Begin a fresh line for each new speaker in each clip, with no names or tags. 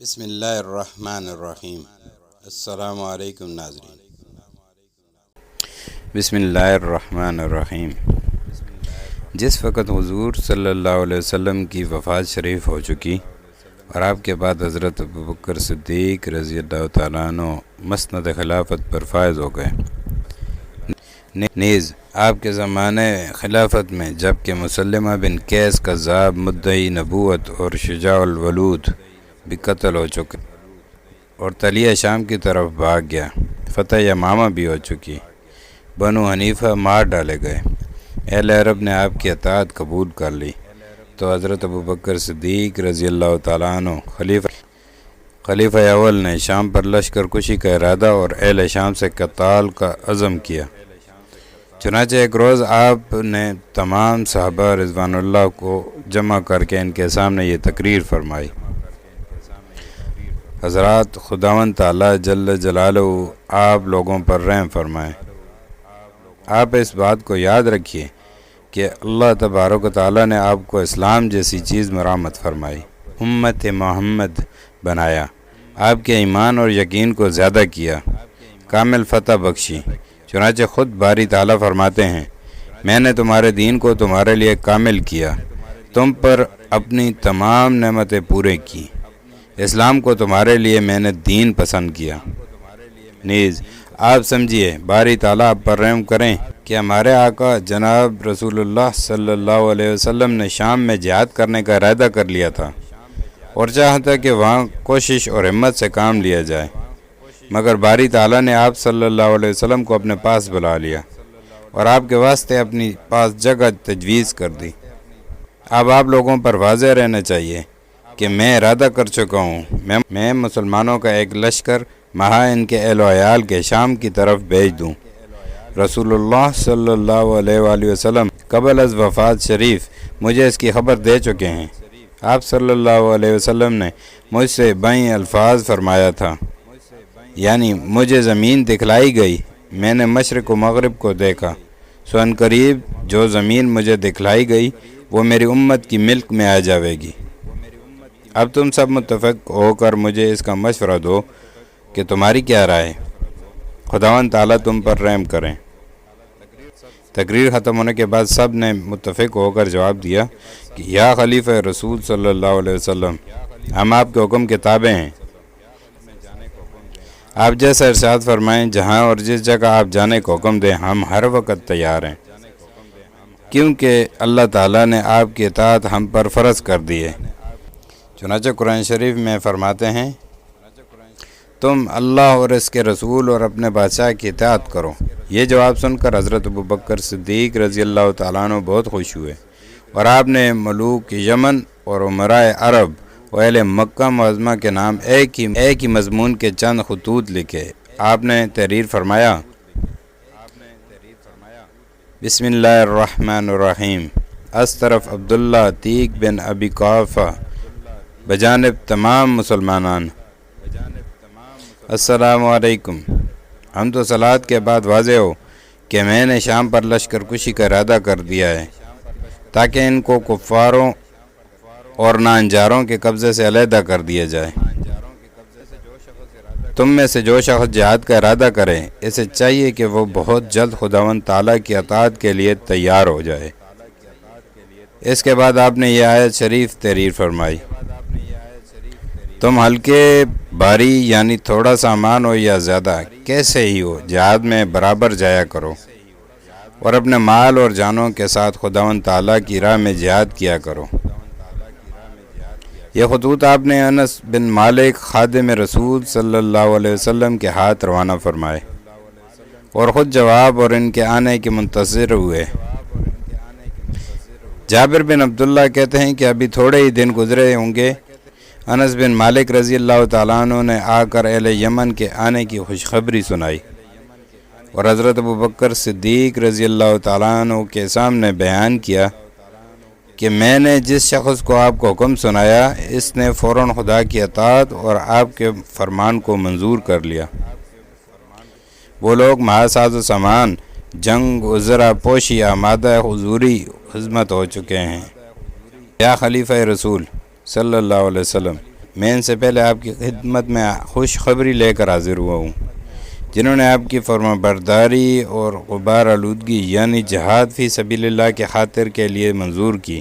بسم اللہ الرحمن الرحیم۔ السلام علیکم ناظرین۔ بسم اللہ الرحمن الرحیم۔ جس وقت حضور صلی اللہ علیہ وسلم کی وفات شریف ہو چکی اور آپ کے بعد حضرت ابوبکر صدیق رضی اللہ تعالیٰ عنہ مسند خلافت پر فائز ہو گئے، نیز آپ کے زمانے خلافت میں جبکہ مسلمہ بن قیس کذاب مدعی نبوت اور شجاع الولود بھی قتل ہو چکے اور طلیہ شام کی طرف بھاگ گیا، فتح یمامہ بھی ہو چکی، بنو حنیفہ مار ڈالے گئے، اہل عرب نے آپ کی اطاعت قبول کر لی، تو حضرت ابوبکر صدیق رضی اللہ تعالیٰ عنہ خلیفہ اول نے شام پر لشکر کشی کا ارادہ اور اہل شام سے قتال کا عزم کیا۔ چنانچہ ایک روز آپ نے تمام صحابہ رضوان اللہ کو جمع کر کے ان کے سامنے یہ تقریر فرمائی: حضرات، خداوند تعالیٰ جل جلالہ آپ لوگوں پر رحم فرمائیں۔ آپ اس بات کو یاد رکھیے کہ اللہ تبارک و تعالیٰ نے آپ کو اسلام جیسی چیز مرحمت فرمائی، امت محمد بنایا، آپ کے ایمان اور یقین کو زیادہ کیا، کامل فتح بخشی۔ چنانچہ خود باری تعالیٰ فرماتے ہیں: میں نے تمہارے دین کو تمہارے لیے کامل کیا، تم پر اپنی تمام نعمتیں پورے کی، اسلام کو تمہارے لیے میں نے دین پسند کیا۔ نیز آپ سمجھیے باری تعالیٰ آپ پر رحم کریں کہ ہمارے آقا جناب رسول اللہ صلی اللہ علیہ وسلم نے شام میں جہاد کرنے کا ارادہ کر لیا تھا اور چاہتا کہ وہاں کوشش اور ہمت سے کام لیا جائے، مگر باری تعالیٰ نے آپ صلی اللہ علیہ وسلم کو اپنے پاس بلا لیا اور آپ کے واسطے اپنی پاس جگہ تجویز کر دی۔ اب آپ لوگوں پر واضح رہنا چاہیے کہ میں ارادہ کر چکا ہوں، میں مسلمانوں کا ایک لشکر مہا ان کے اہل و عیال کے شام کی طرف بھیج دوں۔ رسول اللہ صلی اللہ علیہ وآلہ وسلم قبل از وفات شریف مجھے اس کی خبر دے چکے ہیں۔ آپ صلی اللہ علیہ وسلم نے مجھ سے بائیں الفاظ فرمایا تھا، یعنی مجھے زمین دکھلائی گئی، میں نے مشرق و مغرب کو دیکھا، سو ان قریب جو زمین مجھے دکھلائی گئی وہ میری امت کی ملک میں آ جاوے گی۔ اب تم سب متفق ہو کر مجھے اس کا مشورہ دو کہ تمہاری کیا رائے؟ خداوند تعالیٰ تم پر رحم کریں۔ تقریر ختم ہونے کے بعد سب نے متفق ہو کر جواب دیا کہ یا خلیفہ رسول صلی اللہ علیہ وسلم، ہم آپ کے حکم کے تابع ہیں، آپ جیسا ارشاد فرمائیں، جہاں اور جس جگہ آپ جانے کو حکم دیں ہم ہر وقت تیار ہیں، کیونکہ اللہ تعالیٰ نے آپ کی اطاعت ہم پر فرض کر دی ہے۔ چنانچہ قرآن شریف میں فرماتے ہیں: تم اللہ اور اس کے رسول اور اپنے بادشاہ کی اطاعت کرو۔ یہ جواب سن کر حضرت ابوبکر صدیق رضی اللہ تعالیٰ عنہ بہت خوش ہوئے اور آپ نے ملوک یمن اور امرائے عرب و اہل مکہ معظمہ کے نام ایک ہی مضمون کے چند خطوط لکھے۔ آپ نے تحریر فرمایا: بسم اللہ الرحمن الرحیم، از طرف عبداللہ عتیق بن ابی قحافہ بجانب تمام مسلمانان، السلام علیکم۔ حمد و صلوات کے بعد واضح ہو کہ میں نے شام پر لشکر کشی کا ارادہ کر دیا ہے تاکہ ان کو کفاروں اور نانجاروں کے قبضے سے علیحدہ کر دیا جائے۔ تم میں سے جو شخص جہاد کا ارادہ کرے اسے چاہیے کہ وہ بہت جلد خداوند تعالیٰ کی اطاعت کے لیے تیار ہو جائے۔ اس کے بعد آپ نے یہ آیت شریف تحریر فرمائی: تم ہلکے بھاری یعنی تھوڑا سامان ہو یا زیادہ کیسے ہی ہو، جہاد میں برابر جایا کرو اور اپنے مال اور جانوں کے ساتھ خداوند تعالیٰ کی راہ میں جہاد کیا کرو۔ یہ خطوط آپ نے انس بن مالک خادم رسول صلی اللہ علیہ وسلم کے ہاتھ روانہ فرمائے اور خود جواب اور ان کے آنے کے منتظر ہوئے۔ جابر بن عبداللہ کہتے ہیں کہ ابھی تھوڑے ہی دن گزرے ہوں گے، انس بن مالک رضی اللہ تعالیٰ عنہ نے آ کر اہل یمن کے آنے کی خوشخبری سنائی اور حضرت ابوبکر صدیق رضی اللہ تعالیٰ عنہ کے سامنے بیان کیا کہ میں نے جس شخص کو آپ کو حکم سنایا اس نے فوراً خدا کی اطاعت اور آپ کے فرمان کو منظور کر لیا۔ وہ لوگ محاساز و سامان، جنگ و زرہ پوشی آمادہ حضوری خدمت ہو چکے ہیں۔ یا خلیفہ رسول صلی اللہ علیہ وسلم، میں ان سے پہلے آپ کی خدمت میں خوشخبری لے کر حاضر ہوا ہوں۔ جنہوں نے آپ کی فرمانبرداری اور غبار آلودگی یعنی جہاد فی سبیل اللہ کے خاطر کے لیے منظور کی،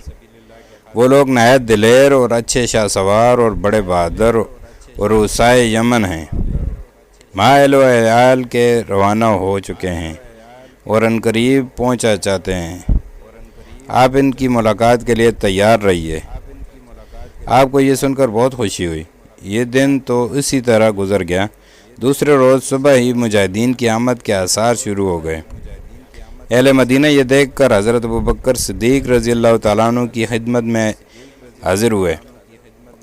وہ لوگ نہایت دلیر اور اچھے شاہ سوار اور بڑے بہادر اور رؤسائے یمن ہیں۔ اہل و عیال کے روانہ ہو چکے ہیں اور عنقریب پہنچا چاہتے ہیں۔ آپ ان کی ملاقات کے لیے تیار رہیے۔ آپ کو یہ سن کر بہت خوشی ہوئی۔ یہ دن تو اسی طرح گزر گیا۔ دوسرے روز صبح ہی مجاہدین کی آمد کے آثار شروع ہو گئے۔ اہل مدینہ یہ دیکھ کر حضرت ابوبکر صدیق رضی اللہ تعالیٰ عنہ کی خدمت میں حاضر ہوئے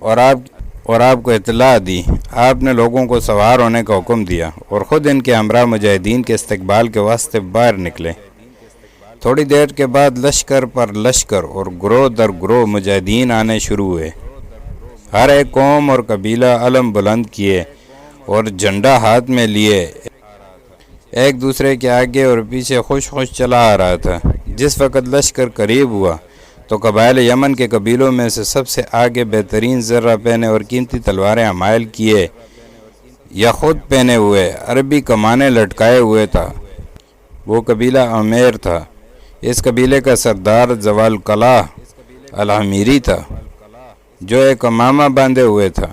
اور آپ کو اطلاع دی۔ آپ نے لوگوں کو سوار ہونے کا حکم دیا اور خود ان کے ہمراہ مجاہدین کے استقبال کے واسطے باہر نکلے۔ تھوڑی دیر کے بعد لشکر پر لشکر اور گروہ در گروہ مجاہدین آنے شروع ہوئے۔ ہر ایک قوم اور قبیلہ علم بلند کیے اور جھنڈا ہاتھ میں لیے ایک دوسرے کے آگے اور پیچھے خوش خوش چلا آ رہا تھا۔ جس وقت لشکر قریب ہوا تو قبائل یمن کے قبیلوں میں سے سب سے آگے بہترین زرہ پہنے اور قیمتی تلواریں حمائل کیے یا خود پہنے ہوئے عربی کمانیں لٹکائے ہوئے تھا۔ وہ قبیلہ عمیر تھا۔ اس قبیلے کا سردار زوال قلعہ الحمیری تھا جو ایک امامہ باندھے ہوئے تھا۔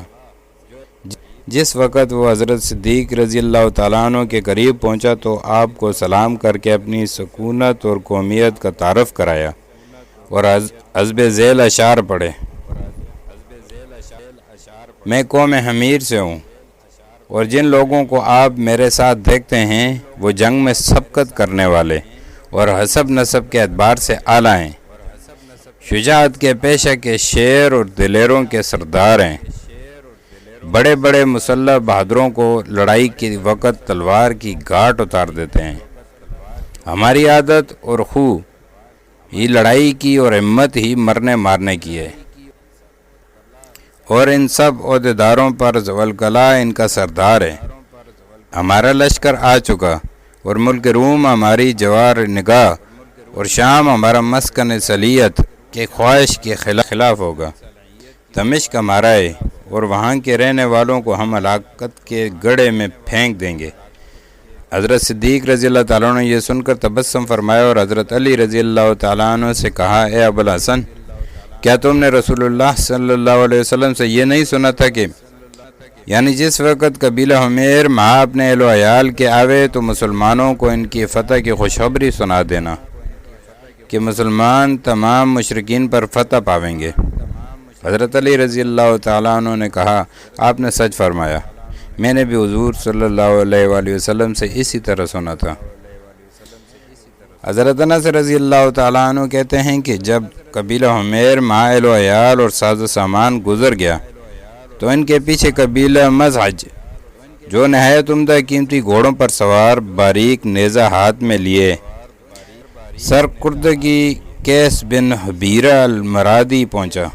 جس وقت وہ حضرت صدیق رضی اللہ تعالیٰ عنہ کے قریب پہنچا تو آپ کو سلام کر کے اپنی سکونت اور قومیت کا تعارف کرایا اور حسب ذیل اشعار پڑھے۔ میں قوم حمیر سے ہوں اور جن لوگوں کو آپ میرے ساتھ دیکھتے ہیں وہ جنگ میں سبقت کرنے والے اور حسب نسب کے اعتبار سے اعلیٰ ہیں، شجاعت کے پیشہ کے شیر اور دلیروں کے سردار ہیں، بڑے بڑے مسلح بہادروں کو لڑائی کے وقت تلوار کی گھاٹ اتار دیتے ہیں۔ ہماری عادت اور خو ہی لڑائی کی اور ہمت ہی مرنے مارنے کی ہے، اور ان سب عہدیداروں پر ذوالقلعہ ان کا سردار ہے۔ ہمارا لشکر آ چکا اور ملک روم ہماری جوار نگاہ اور شام ہمارا مسکن صلیت کے خواہش کے خلاف ہوگا۔ دمشق ہمارا ہے اور وہاں کے رہنے والوں کو ہم ہلاکت کے گڑھے میں پھینک دیں گے۔ حضرت صدیق رضی اللہ تعالیٰ عنہ یہ سن کر تبسم فرمایا اور حضرت علی رضی اللہ تعالیٰ عنہ سے کہا، اے ابو الحسن، کیا تم نے رسول اللہ صلی اللہ علیہ وسلم سے یہ نہیں سنا تھا کہ یعنی جس وقت قبیلہ حمیر مہا اپنے اہل و عیال کے آوے تو مسلمانوں کو ان کی فتح کی خوشخبری سنا دینا کہ مسلمان تمام مشرکین پر فتح پاویں گے۔ حضرت علی رضی اللہ تعالیٰ عنہ نے کہا، آپ نے سچ فرمایا، میں نے بھی حضور صلی اللہ علیہ وآلہ وسلم سے اسی طرح سنا تھا۔ حضرت انس رضی اللہ تعالیٰ عنہ کہتے ہیں کہ جب قبیلہ حمیر مع اہل و عیال اور ساز و سامان گزر گیا تو ان کے پیچھے قبیلہ مزعج جو نہایت عمدہ قیمتی گھوڑوں پر سوار باریک نیزہ ہاتھ میں لیے سرکردگی کیس بن حبیرہ المرادی پہنچا۔